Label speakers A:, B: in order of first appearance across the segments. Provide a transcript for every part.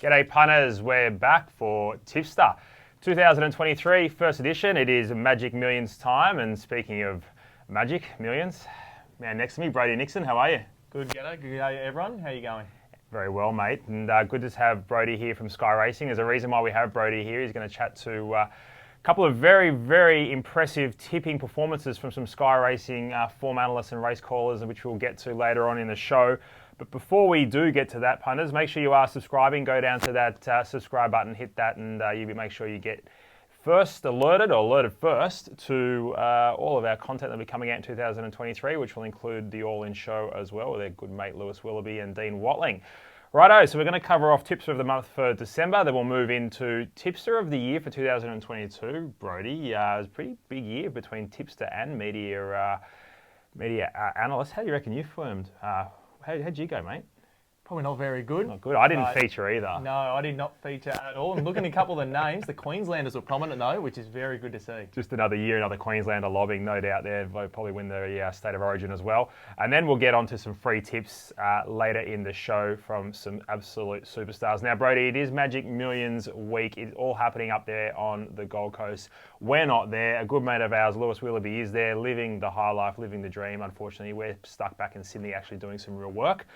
A: G'day punters, we're back for Tipster 2023 first edition. It is Magic Millions time, and speaking of Magic Millions, man next to me, Brodie Nickson, how are you?
B: Good, Gannon. Good day, everyone. How you going?
A: Very well, mate, and good to have Brodie here from Sky Racing. There's a reason why we have Brodie here. He's going to chat to a couple of very, very impressive tipping performances from some Sky Racing form analysts and race callers, which we'll get to later on in the show. But before we do get to that, punters, make sure you are subscribing. Go down to that subscribe button, hit that, and you make sure you get first alerted first to all of our content that will be coming out in 2023, which will include the All-In show as well with their good mate Lewis Willoughby and Dean Watling. Righto, so we're going to cover off Tipster of the Month for December, then we'll move into Tipster of the Year for 2022. Brodie, it was a pretty big year between Tipster and media analysts. How do you reckon you firmed? How'd you go, mate?
B: Probably not very good.
A: Not good. I didn't feature either.
B: No, I did not feature at all. I'm looking at a couple of the names. The Queenslanders were prominent though, which is very good to see.
A: Just another year, another Queenslander lobbing, no doubt there. They'll probably win the State of Origin as well. And then we'll get on to some free tips later in the show from some absolute superstars. Now, Brodie, it is Magic Millions week. It's all happening up there on the Gold Coast. We're not there. A good mate of ours, Lewis Willoughby, is there living the high life, living the dream. Unfortunately, we're stuck back in Sydney actually doing some real work.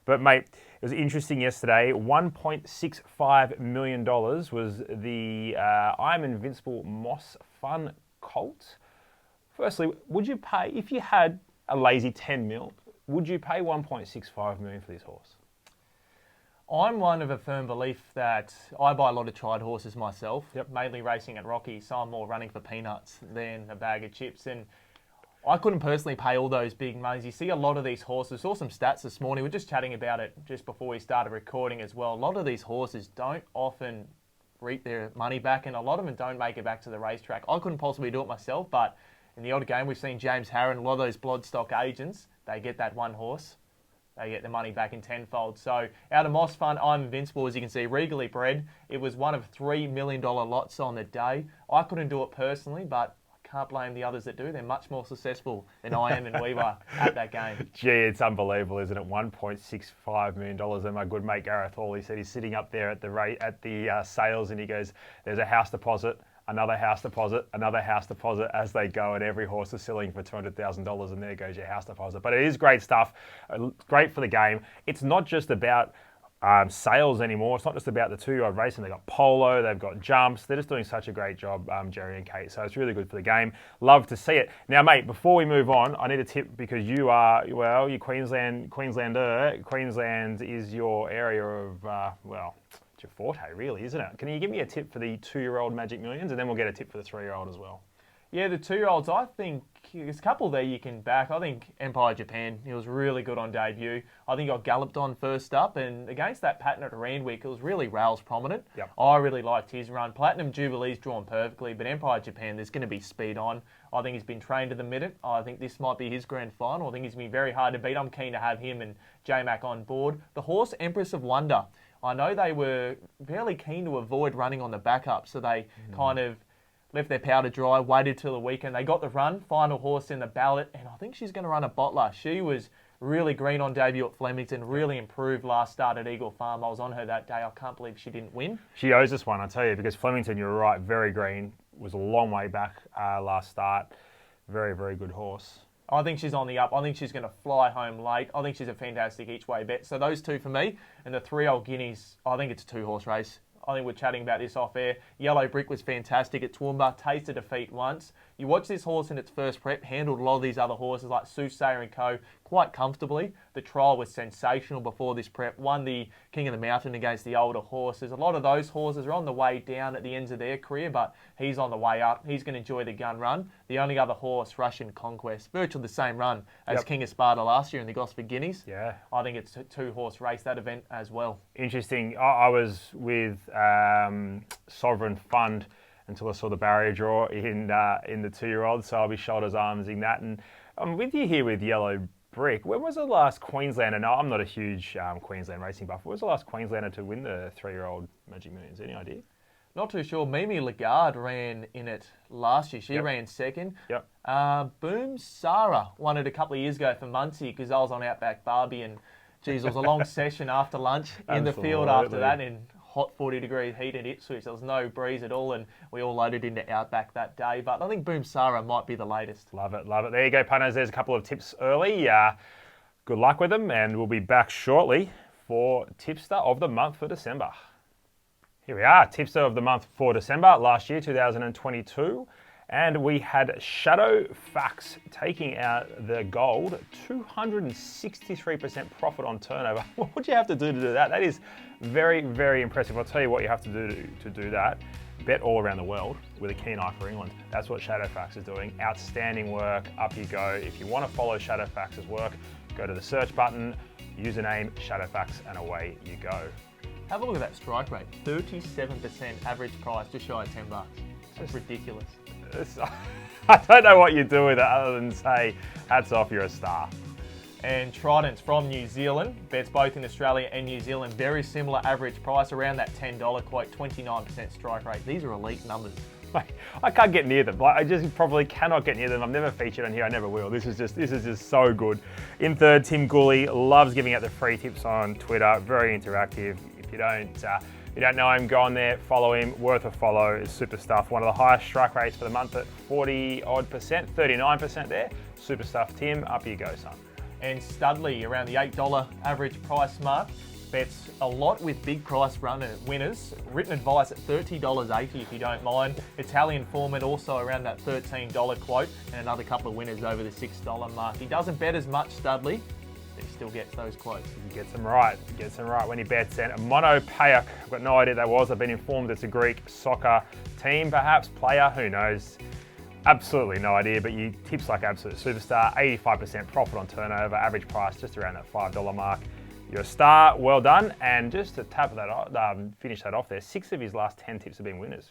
A: But, mate, it was interesting yesterday. $1.65 million was the I'm Invincible Moss Fun Colt. Firstly, would you pay, if you had a lazy 10 mil, would you pay $1.65 million for this horse?
B: I'm one of a firm belief that I buy a lot of tried horses myself, mainly racing at Rocky, so I'm more running for peanuts than a bag of chips. And I couldn't personally pay all those big monies. You see a lot of these horses. Saw some stats this morning. We were just chatting about it just before we started recording as well. A lot of these horses don't often reap their money back, and a lot of them don't make it back to the racetrack. I couldn't possibly do it myself, but in the odd game, we've seen James Harron, a lot of those bloodstock agents, they get that one horse. They get the money back in tenfold. So out of Moss Fun, I'm Invincible, as you can see, regally bred. It was one of $3 million lots on the day. I couldn't do it personally, but can't blame the others that do. They're much more successful than I am and we were at that game.
A: Gee, it's unbelievable, isn't it? $1.65 million. And my good mate Gareth Hall, he said he's sitting up there at the sales, and he goes, "There's a house deposit, another house deposit, another house deposit," as they go, and every horse is selling for $200,000, and there goes your house deposit. But it is great stuff, great for the game. It's not just about sales anymore. It's not just about the 2-year-old racing. They've got polo, they've got jumps. They're just doing such a great job, Jerry and Kate. So it's really good for the game. Love to see it. Now, mate, before we move on, I need a tip because you are, well, you're Queenslander. Queensland is your area of, it's your forte, really, isn't it? Can you give me a tip for the 2-year-old Magic Millions, and then we'll get a tip for the 3-year-old as well?
B: Yeah, the 2-year-olds, I think there's a couple there you can back. I think Empire Japan, he was really good on debut. I think I galloped on first up, and against that pattern at Randwick, it was really rails prominent.
A: Yep.
B: I really liked his run. Platinum Jubilee's drawn perfectly, but Empire Japan, there's going to be speed on. I think he's been trained to the minute. I think this might be his grand final. I think he's going to be very hard to beat. I'm keen to have him and J-Mac on board. The horse Empress of Wonder, I know they were fairly keen to avoid running on the backup, so they kind of left their powder dry, waited till the weekend. They got the run, final horse in the ballot, and I think she's going to run a bottler. She was really green on debut at Flemington, really improved last start at Eagle Farm. I was on her that day. I can't believe she didn't win.
A: She owes us one, I tell you, because Flemington, you're right, very green, was a long way back last start. Very, very good horse.
B: I think she's on the up. I think she's going to fly home late. I think she's a fantastic each-way bet. So those two for me. And the 3-year-old Guineas, I think it's a 2-horse race. I think we're chatting about this off air. Yellow Brick was fantastic at Toowoomba, tasted defeat once. You watch this horse in its first prep, handled a lot of these other horses like Soothsayer and Co. quite comfortably. The trial was sensational before this prep. Won the King of the Mountain against the older horses. A lot of those horses are on the way down at the ends of their career, but he's on the way up. He's going to enjoy the gun run. The only other horse, Russian Conquest, virtually the same run as King of Sparta last year in the Gosford Guineas.
A: Yeah.
B: I think it's a 2-horse race, that event as well.
A: Interesting. I was with Sovereign Fund until I saw the barrier draw in the 2-year-old, so I'll be shoulders, arms in that. And I'm with you here with Yellow Brick. When was the last Queenslander? No, I'm not a huge Queensland racing buff. When was the last Queenslander to win the 3-year-old Magic Millions? Any idea?
B: Not too sure. Mimi Lagarde ran in it last year. She ran second. Boom Sarah won it a couple of years ago for Muncie because I was on Outback Barbie, and geez, it was a long session after lunch in the field after that, and hot 40-degree heat in Ipswich. There was no breeze at all, and we all loaded into Outback that day. But I think Boom Sarah might be the latest.
A: Love it, love it. There you go, punters. There's a couple of tips early. Good luck with them, and we'll be back shortly for Tipster of the Month for December. Here we are, Tipster of the Month for December, last year, 2022. And we had Shadow Fax taking out the gold, 263% profit on turnover. What would you have to do that? That is very, very impressive. I'll tell you what you have to do to do that. Bet all around the world with a keen eye for England. That's what Shadow Fax is doing. Outstanding work. Up you go. If you want to follow Shadow Fax's work, go to the search button, username Shadow Fax, and away you go.
B: Have a look at that strike rate. 37% average price, just shy of $10. That's ridiculous.
A: I don't know what you do with it other than say, hats off, you're a star.
B: And Trident's from New Zealand, bets both in Australia and New Zealand. Very similar average price, around that $10 quote, 29% strike rate. These are elite numbers.
A: I can't get near them. I just probably cannot get near them. I've never featured on here. I never will. This is just so good. In third, Tim Gooley loves giving out the free tips on Twitter. Very interactive. If you don't know him, go on there, follow him. Worth a follow. It's super stuff. One of the highest strike rates for the month at 40-odd%, 39% there. Super stuff. Tim, up you go, son.
B: And Studley around the $8 average price mark. Bets a lot with big price winners. Written advice at $30.80 if you don't mind. Italian format also around that $13 quote, and another couple of winners over the $6 mark. He doesn't bet as much, Studley, but he still gets those quotes.
A: He gets them right. When he bets. And Mono Payak, I've got no idea that was. I've been informed it's a Greek soccer team, perhaps, player, who knows. Absolutely no idea, but you tips like absolute superstar. 85% profit on turnover, average price just around that $5 mark. You're a star, well done. And just to finish that off there, 6 of his last 10 tips have been winners.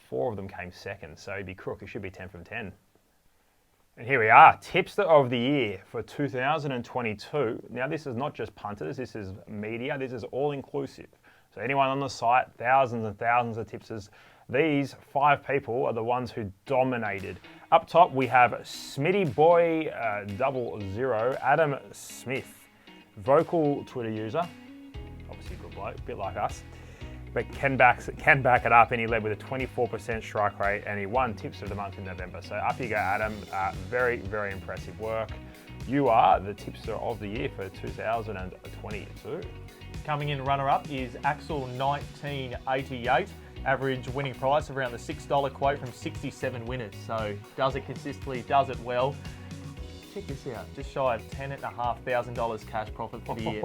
A: 4 of them came second, so he'd be crook. He should be 10 from 10. And here we are, Tipster of the Year for 2022. Now, this is not just punters, this is media, this is all inclusive. So anyone on the site, thousands and thousands of tipsters. These 5 people are the ones who dominated. Up top, we have Smitty Boy 00, Adam Smith. Vocal Twitter user, obviously a good bloke, a bit like us, but can back it up, and he led with a 24% strike rate, and he won Tips of the Month in November. So up you go, Adam. Very, very impressive work. You are the Tipster of the Year for 2022.
B: Coming in runner-up is Axel 1988. Average winning price around the $6 quote from 67 winners. So does it consistently, does it well. Check this out, just shy of $10,500 cash profit for the year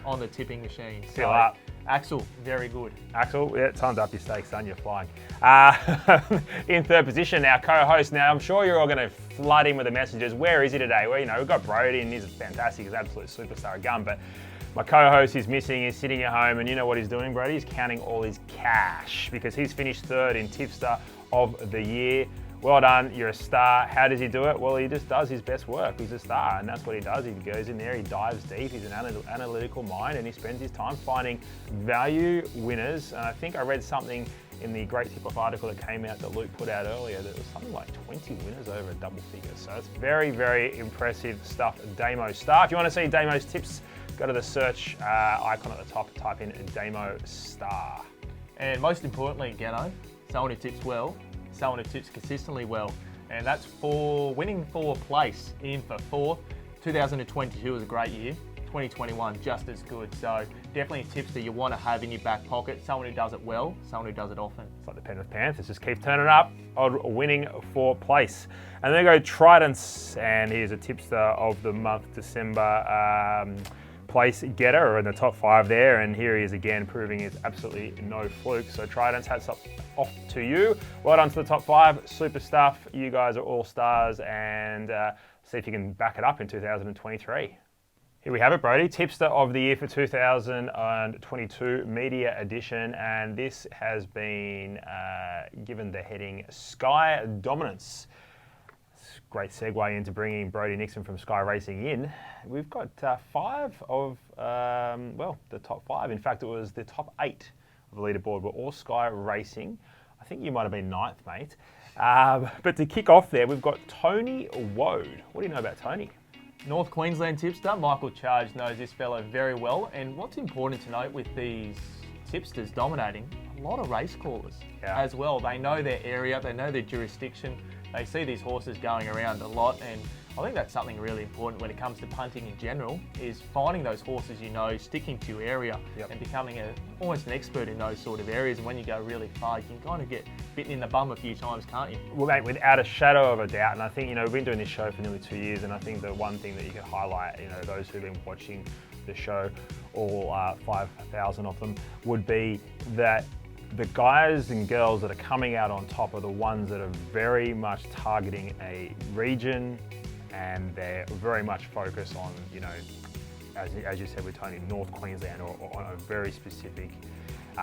B: on the tipping machine.
A: Fill up.
B: Axel, very good.
A: Axel, yeah, time's up your stakes, son, you're flying. In third position, our co-host. Now, I'm sure you're all going to flood in with the messages. Where is he today? Well, we've got Brodie, and he's fantastic. He's an absolute superstar, a gun, but my co-host is missing. He's sitting at home, and you know what he's doing, Brodie? He's counting all his cash because he's finished third in Tipster of the Year. Well done, you're a star. How does he do it? Well, he just does his best work. He's a star, and that's what he does. He goes in there, he dives deep, he's an analytical mind, and he spends his time finding value winners. And I think I read something in the Great Tip-Off article that came out that Luke put out earlier that it was something like 20 winners over a double figure. So it's very, very impressive stuff, Damo Star. If you want to see Damo's tips, go to the search icon at the top, type in Damo Star.
B: And most importantly, Gannon, someone who tips well, someone who tips consistently well, and that's for winning for place in for 4th. 2022 was a great year. 2021 just as good. So definitely a tipster you want to have in your back pocket. Someone who does it well, someone who does it often. It's
A: like the Penrith Panthers, just keep turning up on winning for place. And then go Tridents, and here's a tipster of the month, December. Place getter, or in the top 5 there, and here he is again proving it's absolutely no fluke. So Tridents, hats off to you. Well done to the top 5, super stuff. You guys are all stars, and see if you can back it up in 2023. Here we have it, Brodie, Tipster of the Year for 2022 Media Edition, and this has been given the heading Sky Dominance. Great segue into bringing Brodie Nickson from Sky Racing in. We've got 5 of, the top 5. In fact, it was the top 8 of the leaderboard were all Sky Racing. I think you might have been 9th, mate. But to kick off there, we've got Tony Wode. What do you know about Tony?
B: North Queensland tipster, Michael Charge knows this fellow very well. And what's important to note with these tipsters dominating, a lot of race callers as well. They know their area, they know their jurisdiction, they see these horses going around a lot, and I think that's something really important when it comes to punting in general, is finding those horses you know, sticking to your area and becoming almost an expert in those sort of areas. And when you go really far, you can kind of get bitten in the bum a few times, can't you?
A: Well, mate, without a shadow of a doubt, and I think, we've been doing this show for nearly 2 years, and I think the one thing that you can highlight, those who've been watching the show, all 5,000 of them, would be that the guys and girls that are coming out on top are the ones that are very much targeting a region, and they're very much focused on, as you said with Tony, North Queensland or on a very specific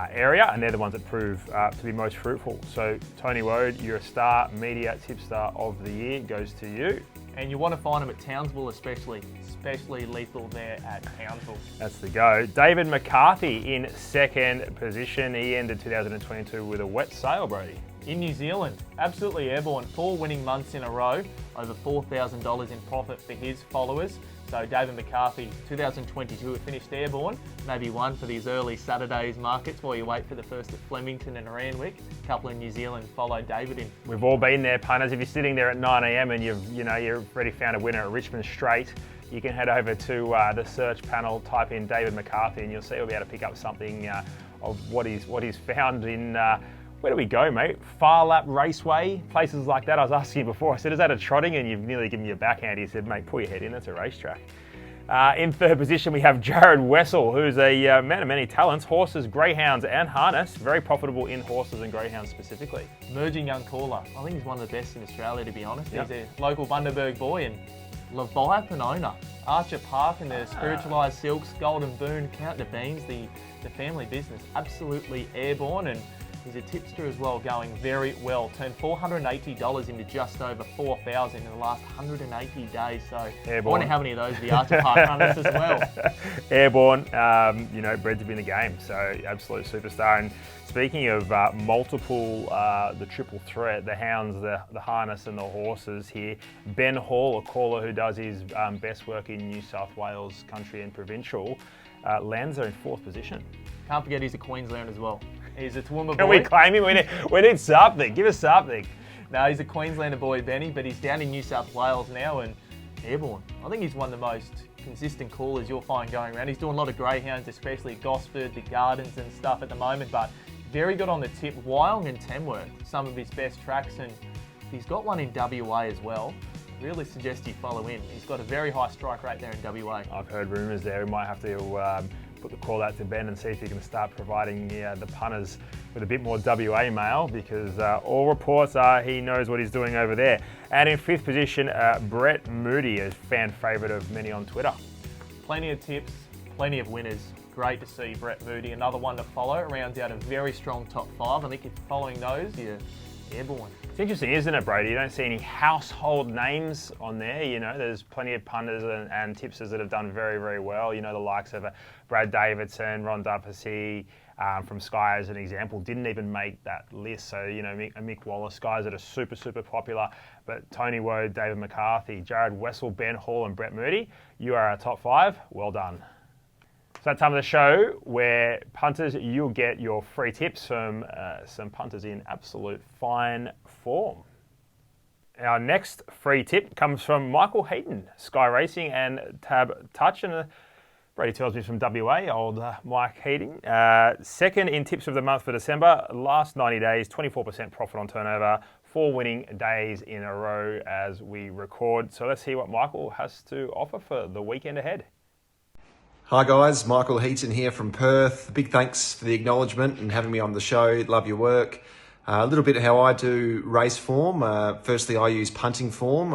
A: area, and they're the ones that prove to be most fruitful. So Tony Woad, you're a star media tipster of the year, goes to you.
B: And you want to find them at Townsville especially lethal there at Townsville.
A: That's the go. David McCarthy in second position. He ended 2022 with a wet sail, Brodie.
B: In New Zealand, absolutely airborne. 4 winning months in a row, over $4,000 in profit for his followers. So David McCarthy, 2022, finished airborne. Maybe one for these early Saturdays markets while you wait for the first at Flemington and Randwick. A couple in New Zealand followed David in.
A: We've all been there, punters. If you're sitting there at 9 a.m. and you've already found a winner at Richmond Straight, you can head over to the search panel, type in David McCarthy, and you'll see we'll be able to pick up something of what he's found in. Where do we go, mate? Far Lap Raceway, places like that. I was asking you before. I said, is that a trotting? And you've nearly given me a backhand. He said, mate, pull your head in. That's a racetrack. In third position, we have Jared Wessel, who's a man of many talents. Horses, greyhounds, and harness. Very profitable in horses and greyhounds specifically.
B: Emerging young caller. I think he's one of the best in Australia, to be honest. Yep. He's a local Bundaberg boy and Leviathan owner. Archer Park and the Spiritualised Silks, Golden Boon, Count the Beans, the family business. Absolutely airborne, and he's a tipster as well, going very well. Turned $480 into just over $4,000 in the last 180 days. So airborne. I wonder how many of those the Archer Park runners as well.
A: Airborne, bred to be in the game. So absolute superstar. And speaking of multiple, the triple threat, the hounds, the harness and the horses here, Ben Hall, a caller who does his best work in New South Wales country and provincial, lands there in fourth position.
B: Can't forget he's a Queenslander as well. He's a Toowoomba boy.
A: Can we claim him? We need something. Give us something.
B: No, he's a Queenslander boy, Benny, but he's down in New South Wales now and airborne. I think he's one of the most consistent callers you'll find going around. He's doing a lot of greyhounds, especially Gosford, the Gardens and stuff at the moment, but very good on the tip. Wyong and Tamworth, some of his best tracks, and he's got one in WA as well. Really suggest you follow in. He's got a very high strike rate there in WA.
A: I've heard rumours there. We might have to put the call out to Ben and see if he can start providing the punters with a bit more WA mail, because all reports are he knows what he's doing over there. And in fifth position, Brett Moody, a fan favourite of many on Twitter.
B: Plenty of tips, plenty of winners. Great to see Brett Moody, another one to follow. Rounds out a very strong top 5. I think if you're following those, you're airborne.
A: It's interesting, isn't it, Brady? You don't see any household names on there. There's plenty of punters and tipsters that have done very, very well. The likes of Brad Davidson, Ron Duffy from Sky, as an example, didn't even make that list. So, Mick Wallace, guys that are super, super popular. But Tony Woad, David McCarthy, Jared Wessel, Ben Hall and Brett Moody, you are our top 5. Well done. It's that time of the show where, punters, you'll get your free tips from some punters in absolute fine form. Our next free tip comes from Michael Heaton, Sky Racing and Tab Touch. And Brady tells me from WA, old Mike Heating. Second in tips of the month for December. Last 90 days, 24% profit on turnover. 4 winning days in a row as we record. So let's hear what Michael has to offer for the weekend ahead.
C: Hi guys, Michael Heaton here from Perth. Big thanks for the acknowledgement and having me on the show. Love your work. A little bit how I do race form. Firstly, I use punting form.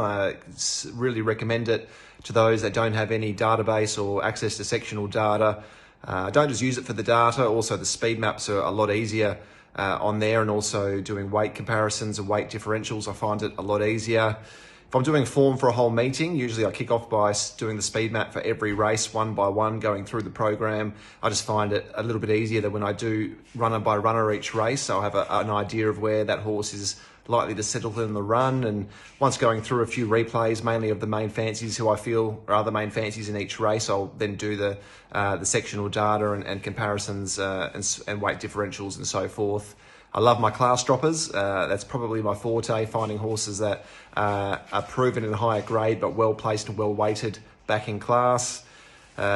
C: Really recommend it to those that don't have any database or access to sectional data. Don't just use it for the data. Also, the speed maps are a lot easier on there, and also doing weight comparisons and weight differentials. I find it a lot easier. If I'm doing form for a whole meeting, usually I kick off by doing the speed map for every race, one by one, going through the program. I just find it a little bit easier than when I do runner by runner each race. So I have an idea of where that horse is likely to settle in the run. And once going through a few replays, mainly of the main fancies who I feel are the main fancies in each race, I'll then do the sectional data and comparisons and weight differentials and so forth. I love my class droppers. That's probably my forte, finding horses that are proven in a higher grade but well placed and well weighted back in class.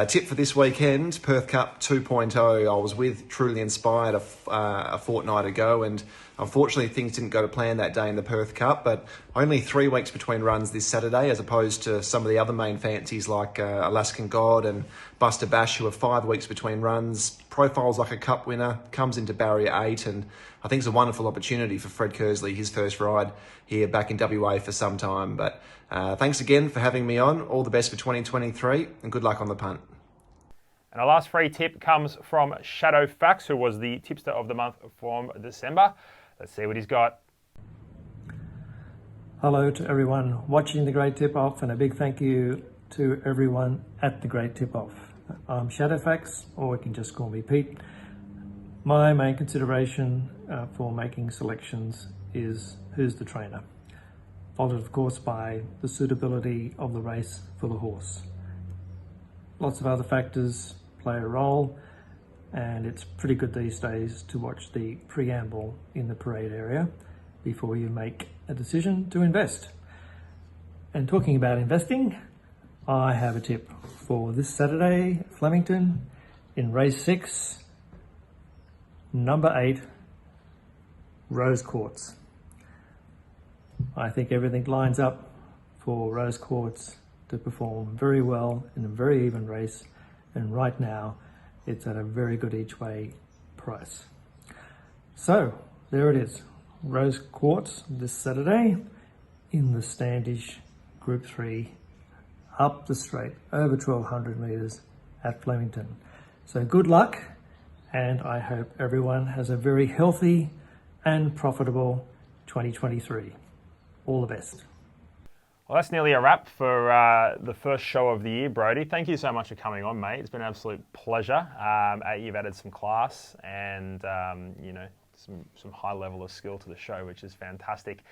C: Tip for this weekend, Perth Cup 2.0. I was with Truly Inspired a fortnight ago, and unfortunately things didn't go to plan that day in the Perth Cup, but only 3 weeks between runs this Saturday, as opposed to some of the other main fancies like Alaskan God and Buster Bash, who are 5 weeks between runs. Profiles like a cup winner, comes into barrier 8, and I think it's a wonderful opportunity for Fred Kersley, his first ride here back in WA for some time. But thanks again for having me on. All the best for 2023 and good luck on the punt.
A: And our last free tip comes from Shadow Fax, who was the tipster of the month from December. Let's see what he's got.
D: Hello to everyone watching The Great Tip-Off, and a big thank you to everyone at The Great Tip-Off. I'm Shadowfax, or you can just call me Pete. My main consideration for making selections is who's the trainer, followed of course by the suitability of the race for the horse. Lots of other factors play a role, and it's pretty good these days to watch the preamble in the parade area before you make a decision to invest. And talking about investing, I have a tip for this Saturday, Flemington, in race 6, number 8, Rose Quartz. I think everything lines up for Rose Quartz to perform very well in a very even race, and right now it's at a very good each way price. So there it is, Rose Quartz this Saturday in the Standish Group 3 up the straight over 1200 metres at Flemington. So good luck, and I hope everyone has a very healthy and profitable 2023. All the best.
A: Well, that's nearly a wrap for the first show of the year, Brodie. Thank you so much for coming on, mate. It's been an absolute pleasure. You've added some class and some high level of skill to the show, which is fantastic.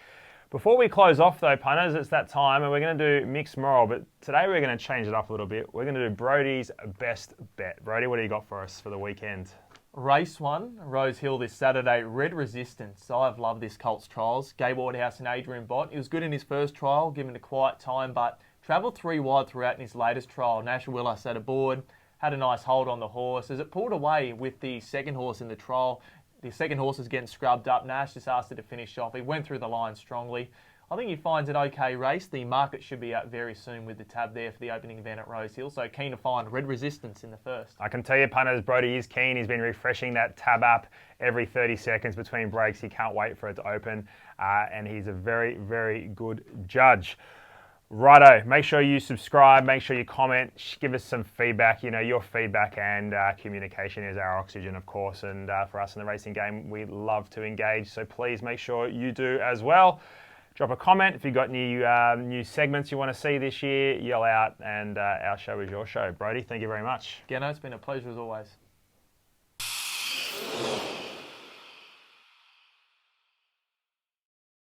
A: Before we close off, though, punters, it's that time, and we're going to do mixed moral. But today we're going to change it up a little bit. We're going to do Brodie's best bet. Brodie, what do you got for us for the weekend?
B: Race 1, Rose Hill this Saturday, Red Resistance. I've loved this Colts trials. Gabe Waterhouse and Adrian Bott. He was good in his first trial, given a quiet time, but travelled 3 wide throughout in his latest trial. Nash Willer sat aboard, had a nice hold on the horse. As it pulled away with the second horse in the trial, the second horse was getting scrubbed up. Nash just asked it to finish off. He went through the line strongly. I think he finds an okay race. The market should be out very soon with the tab there for the opening event at Rose Hill. So keen to find Red Resistance in the first.
A: I can tell you, punters, Brodie is keen. He's been refreshing that tab app every 30 seconds between breaks. He can't wait for it to open. And he's a very, very good judge. Righto, make sure you subscribe, make sure you comment, give us some feedback. You know, your feedback and communication is our oxygen, of course. And for us in the racing game, we love to engage. So please make sure you do as well. Drop a comment. If you've got new segments you want to see this year, yell out, and our show is your show. Brodie, thank you very much.
B: Gannon, it's been a pleasure as always.